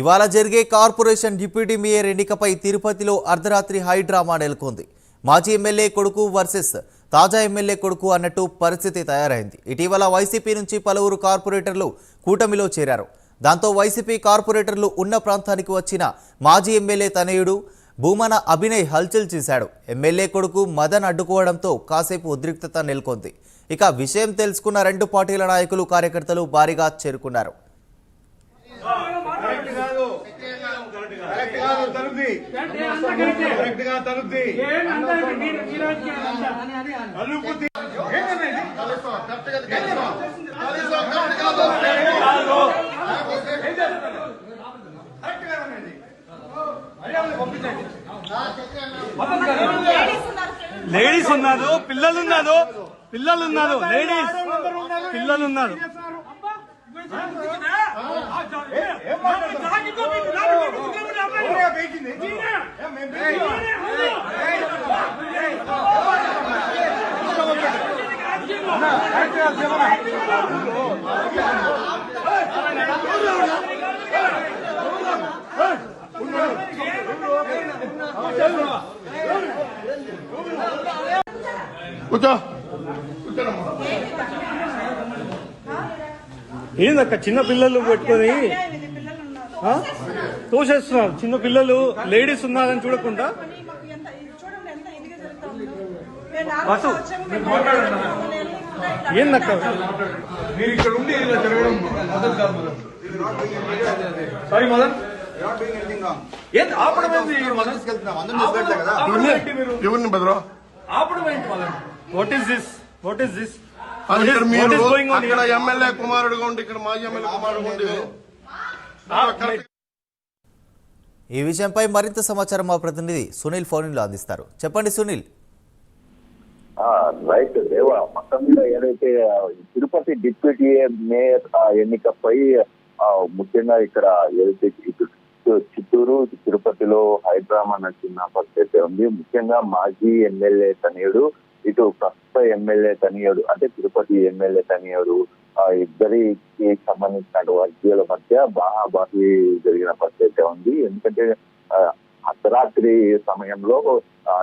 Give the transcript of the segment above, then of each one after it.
ఇవాళ జరిగే corporation deputy mayor ఎన్నికపై తిరుపతిలో అర్ధరాత్రి హై డ్రామా నెలకొంది. మాజీ ఎమ్మెల్యే కొడుకు వర్సెస్ తాజా ఎమ్మెల్యే కొడుకు అన్నట్టు పరిస్థితి తయారైంది. ఇటీవల వైసీపీ నుంచి పలువురు కార్పొరేటర్లు కూటమిలో చేరారు. దాంతో వైసీపీ కార్పొరేటర్లు ఉన్న ప్రాంతానికి వచ్చిన మాజీ ఎమ్మెల్యే తనయుడు భూమన అభినయ్ హల్చల్ చేశాడు. ఎమ్మెల్యే కొడుకు మదన్ అడ్డుకోవడంతో కాసేపు ఉద్రిక్తత నెలకొంది. ఇక విషయం తెలుసుకున్న రెండు పార్టీల నాయకులు కార్యకర్తలు భారీగా చేరుకున్నారు. లేడీస్ ఉన్నారు, పిల్లలు ఉన్నారు, లేడీస్ పిల్లలు ఉన్నారు. ఏందక్క చిన్న పిల్లలు పెట్టుకొని తోసేస్తున్నారు. చిన్న పిల్లలు లేడీస్ ఉన్నారని చూడకుండా బస్సు ఏందక్క మీరు ఇక్కడ ఉండి ఇలా జరగడం సారీ మదన్ ఏంటి ఆపడం ఏంది? ఎవరిని బెదరా ఆపడం ఏంటి మదన్? What is this? అక్కడ ఎమ్మెల్యే కుమారుడుగా ఉండి ఇక్కడ మాజీ ఎమ్మెల్యే కుమారుడుగా ఉండి ఈ విషయంపై మరింత సమాచారం మా ప్రతినిధి సునీల్ ఫోన్లో అందిస్తారు. చెప్పండి సునీల్. రైట్ దేవా, మొత్తం మీద ఏదైతే తిరుపతి డిప్యూటీ మేయర్ ఎన్నికపై ముఖ్యంగా ఇక్కడ ఏదైతే చిత్తూరు తిరుపతిలో హైడ్రామా నచ్చిన పరిస్థితి ఉంది. ముఖ్యంగా మాజీ ఎమ్మెల్యే తనయుడు, ఇటు ప్రస్తుత ఎమ్మెల్యే తనయుడు, అంటే తిరుపతి ఎమ్మెల్యే తనయుడు, ఇద్దరికి సంబంధించిన వర్గీయుల మధ్య బాహాబాహి జరిగిన పరిస్థితి ఉంది. ఎందుకంటే అర్ధరాత్రి సమయంలో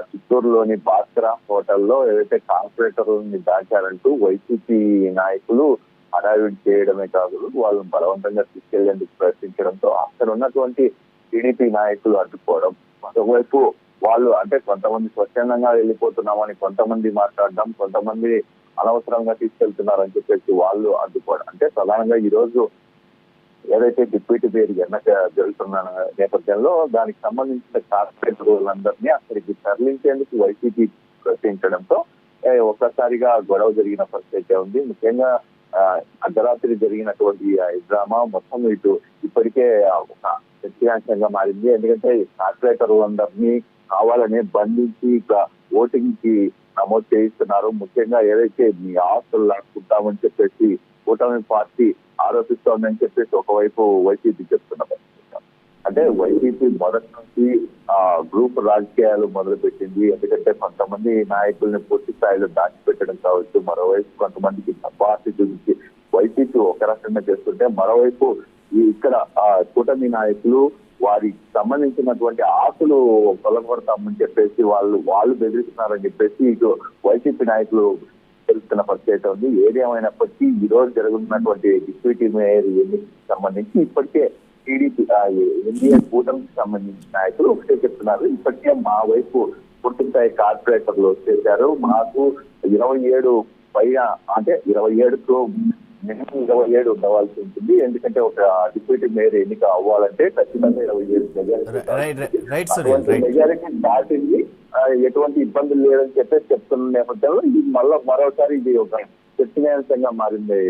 చిత్తూరులోని భాస్కర హోటల్లో ఏదైతే కార్పొరేటర్లని దాచారంటూ వైసీపీ నాయకులు హడావిడి చేయడమే కాదు, వాళ్ళని బలవంతంగా తీసుకెళ్లేందుకు ప్రయత్నించడంతో అక్కడ ఉన్నటువంటి టీడీపీ నాయకులు అడ్డుకోవడం, మరోవైపు వాళ్ళు అంటే కొంతమంది స్వచ్ఛందంగా వెళ్ళిపోతున్నామని కొంతమంది మాట్లాడడం, కొంతమంది అనవసరంగా తీసుకెళ్తున్నారని చెప్పేసి వాళ్ళు అడ్డుకోవడం. అంటే ప్రధానంగా ఈ రోజు ఏదైతే డిప్యూటీ మేయర్ ఎన్నిక జరుగుతున్న నేపథ్యంలో దానికి సంబంధించిన కార్పొరేటర్లందరినీ అక్కడికి తరలించేందుకు వైసీపీ ప్రయత్నించడంతో ఒక్కసారిగా గొడవ జరిగిన పరిస్థితి ఉంది. ముఖ్యంగా అర్ధరాత్రి జరిగినటువంటి డ్రామా మొత్తం ఇటు ఇప్పటికే ఒక చర్చనీయాంశంగా మారింది. ఎందుకంటే కార్పొరేటర్లందరినీ కావాలనే బంధించి ఓటింగ్ కి నమోదు చేయిస్తున్నారు. ముఖ్యంగా ఏదైతే మీ ఆస్తులు లాక్కుంటామని చెప్పేసి కూటమి పార్టీ ఆరోపిస్తోందని చెప్పేసి ఒకవైపు వైసీపీ చెప్తున్న పరిస్థితి. అంటే వైసీపీ మొదటి నుంచి గ్రూప్ రాజకీయాలు మొదలుపెట్టింది. ఎందుకంటే కొంతమంది నాయకుల్ని పూర్తి స్థాయిలో దాచిపెట్టడం కావచ్చు, మరోవైపు కొంతమందికి పార్టీ చూపించి వైసీపీ ఒక రకంగా చేస్తుంటే, మరోవైపు ఇక్కడ కూటమి నాయకులు వారికి సంబంధించినటువంటి ఆస్తులు కొలగొడతామని చెప్పేసి వాళ్ళు బెదిరిస్తున్నారని చెప్పేసి ఇటు వైసీపీ నాయకులు తెలుస్తున్న పరిస్థితి ఉంది. ఏదేమైనప్పటికీ ఈ రోజు జరుగుతున్నటువంటి డిప్యూటీ మేయర్ ఎన్నికకి సంబంధించి ఇప్పటికే టీడీపీ ఎన్డీఏ కూటమికి సంబంధించిన నాయకులు ఒకటే చెప్తున్నారు, ఇప్పటికే మా వైపు పూర్తిస్థాయి కార్పొరేటర్లు వచ్చేసారు, మాకు 27 పైన, అంటే 27కు మినిమం 27 ఉండవలసి ఉంటుంది. ఎందుకంటే ఒక డిప్యూటీ మేయర్ ఎన్నిక అవ్వాలంటే ఖచ్చితంగా 27 మెజారిటీ దాటింది, ఎటువంటి ఇబ్బందులు లేదని చెప్పేసి చెప్తున్న నేపథ్యంలో ఇది మరోసారి ఇది ఒక చర్చనీయాంశంగా మారింది.